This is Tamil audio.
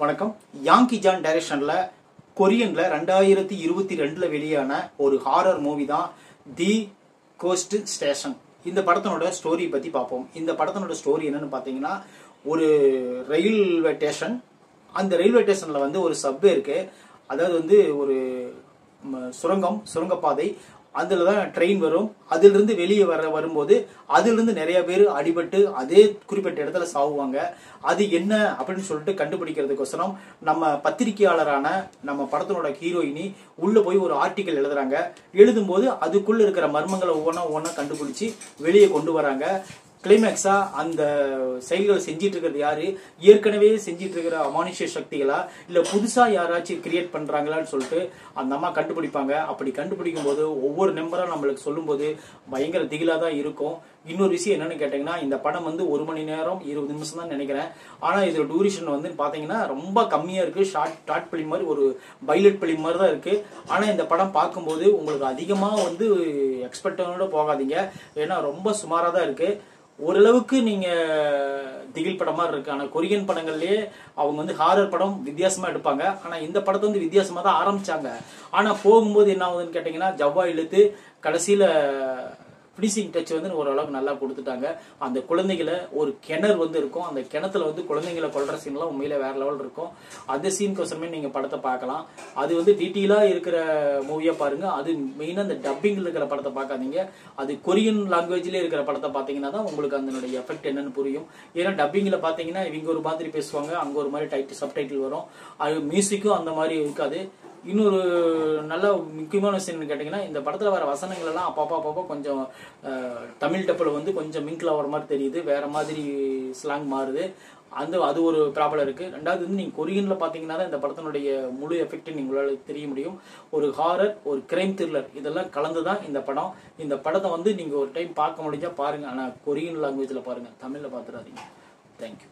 வணக்கம். யாங்கி ஜான் டைரக்ஷன்ல கொரியன்ல 2022ல வெளியான ஒரு ஹாரர் மூவி தான் தி கோஸ்ட் ஸ்டேஷன். இந்த படத்தனோட ஸ்டோரி பத்தி பார்ப்போம். இந்த படத்தனோட ஸ்டோரி என்னன்னு பாத்தீங்கன்னா, ஒரு ரயில்வே ஸ்டேஷன். அந்த ரயில்வே ஸ்டேஷன்ல ஒரு சப்வே இருக்கு. அதாவது ஒரு சுரங்கப்பாதை. அதுல தான் ட்ரெயின் வரும். அதுல இருந்து வெளியே வரும்போது அதுல இருந்து நிறைய பேர் அடிபட்டு அதே குறிப்பிட்ட இடத்துல சாவுவாங்க. அது என்ன அப்படின்னு சொல்லிட்டு கண்டுபிடிக்கிறதுக்கோசரம் நம்ம பத்திரிகையாளரான நம்ம படத்தினோட ஹீரோயினி உள்ள போய் ஒரு ஆர்டிக்கல் எழுதுறாங்க. எழுதும்போது அதுக்குள்ள இருக்கிற மர்மங்களை ஒவ்வொன்னா கண்டுபிடிச்சு வெளியே கொண்டு வராங்க. கிளைமேக்ஸா அந்த செயல்களை செஞ்சிட்டு இருக்கிறது யாரு, ஏற்கனவே செஞ்சிட்டு இருக்கிற அமானுஷ்ய சக்திகளா இல்ல புதுசா யாராச்சும் கிரியேட் பண்றாங்களான்னு சொல்லிட்டு அந்த அம்மா கண்டுபிடிப்பாங்க. அப்படி கண்டுபிடிக்கும் போது ஒவ்வொரு நம்பரா நம்மளுக்கு சொல்லும் போது பயங்கர திகிலா தான் இருக்கும். இன்னொரு விஷயம் என்னன்னு கேட்டீங்கன்னா, இந்த படம் 1 மணி நேரம் 20 நிமிஷம் தான் நினைக்கிறேன். ஆனா இதோட டூரேஷன் பாத்தீங்கன்னா ரொம்ப கம்மியா இருக்கு. ஷார்ட் பிலிம் மாதிரி, ஒரு பைலட் பிலிம் மாதிரி தான் இருக்கு. ஆனா இந்த படம் பார்க்கும்போது உங்களுக்கு அதிகமா எக்ஸ்பெக்டோட போகாதீங்க. ஏன்னா ரொம்ப சுமாரா தான் இருக்கு. ஓரளவுக்கு நீங்க திகில் படம் மாதிரி இருக்கு. ஆனா கொரியன் படங்கள்லயே அவங்க ஹாரர் படம் வித்தியாசமா எடுப்பாங்க. ஆனா இந்த படத்தை வித்தியாசமா தான் ஆரம்பிச்சாங்க. ஆனா போகும்போது என்ன ஆகுதுன்னு கேட்டீங்கன்னா, ஜவ்வா இழுத்து கடைசியில பினிஷிங் டச் ஓரளவுக்கு நல்லா கொடுத்துட்டாங்க. அந்த குழந்தைகளை ஒரு கிணறு இருக்கும். அந்த கிணத்துல குழந்தைங்களை கொல்ற சீன்லாம் உண்மையில வேற லெவல் இருக்கும். அந்த சீன்கோசரமே நீங்க படத்தை பார்க்கலாம். அது டீட்டெயிலா இருக்கிற மூவியா பாருங்க. அது மெயினா அந்த டப்பிங்ல இருக்கிற படத்தை பார்க்காதீங்க. அது கொரியன் லாங்குவேஜ்ல இருக்கிற படத்தை பார்த்தீங்கன்னா தான் உங்களுக்கு அதனுடைய எஃபெக்ட் என்னன்னு புரியும். ஏன்னா டப்பிங்ல பாத்தீங்கன்னா இவங்க ஒரு மாதிரி பேசுவாங்க, அங்க ஒரு மாதிரி சப்டைட்டில் வரும். அது மியூசிக்கும் அந்த மாதிரி இருக்காது. இன்னொரு நல்ல முக்கியமான விஷயம் கேட்டீங்கன்னா, இந்த படத்துல வர வசனங்கள் எல்லாம் அப்பப்போ கொஞ்சம் தமிழ் டப்பில் கொஞ்சம் மிங்கில் ஆகிற மாதிரி தெரியுது. வேற மாதிரி ஸ்லாங் மாறுது. அது ஒரு ப்ராப்ளம் இருக்கு. ரெண்டாவது நீங்க கொரியன்ல பாத்தீங்கன்னா தான் இந்த படத்தினுடைய முழு எஃபெக்ட் நீங்களால தெரிய முடியும். ஒரு ஹாரர், ஒரு கிரைம் த்ரில்லர் இதெல்லாம் கலந்துதான் இந்த படம். இந்த படத்தை நீங்க ஒரு டைம் பார்க்க முடிஞ்சா பாருங்க. ஆனா கொரியன் லாங்குவேஜ்ல பாருங்க, தமிழ்ல பாத்துறாதீங்க. தேங்க்யூ.